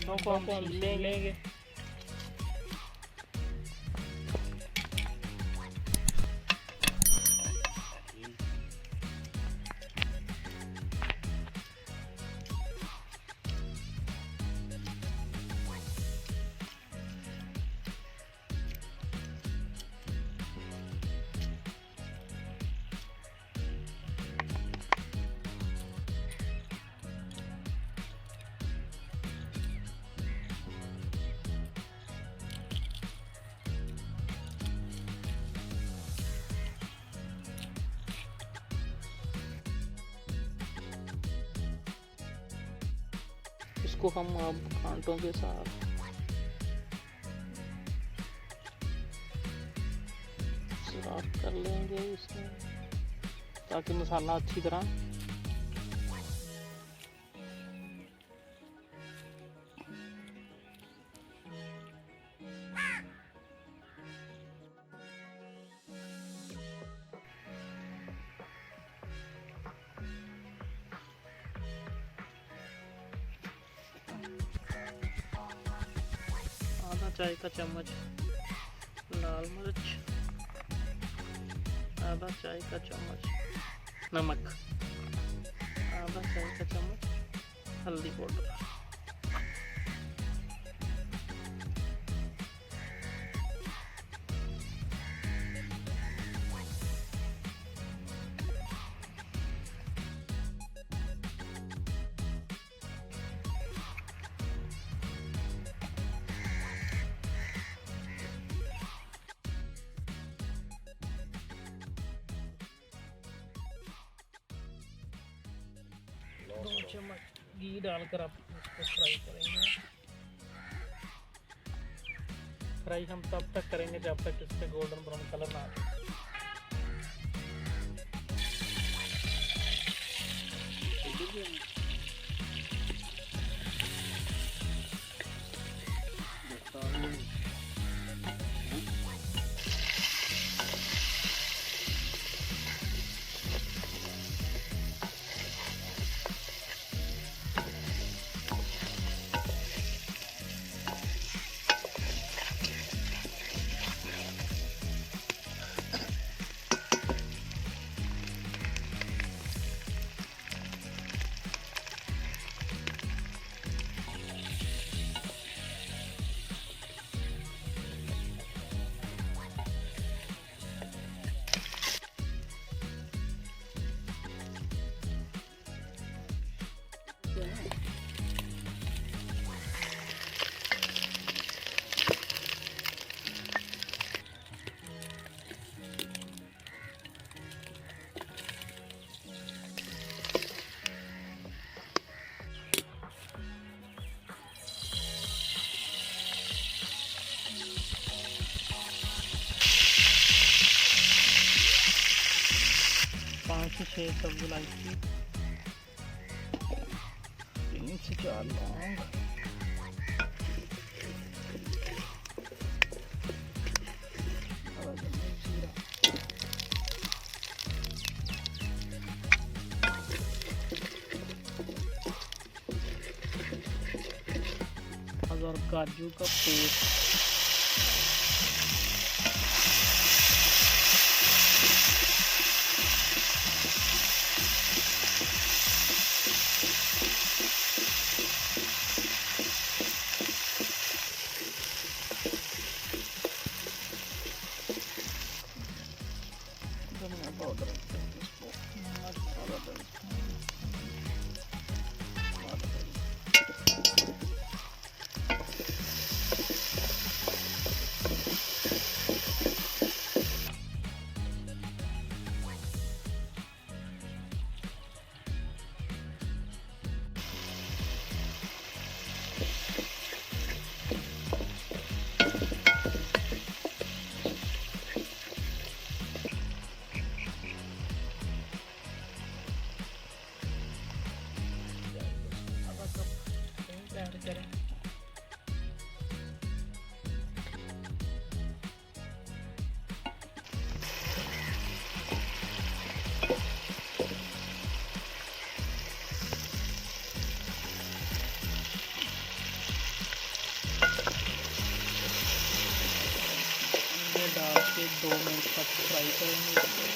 अंडों को हम छील लेंगे। इसको हम अब कांटों के साथ साफ कर लेंगे इसमें, ताकि मसाला अच्छी तरह आधा चाय का चम्मच लाल मिर्च, आधा चाय का चम्मच नमक, आधा चाय का चम्मच हल्दी पाउडर। दो चम्मच घी डालकर आप इसको फ्राई करेंगे। फ्राई हम तब तक करेंगे जब तक इस पे गोल्डन ब्राउन कलर ना आए। पाँच से छः सब्जी इलायची, 3 से 4 लौंग, जीरा, और काजू का पेस्ट, धनिया पाउडर, मसाला डालते हैं। ऐड करें। 2 मिनट तक फ्राई करेंगे इसको।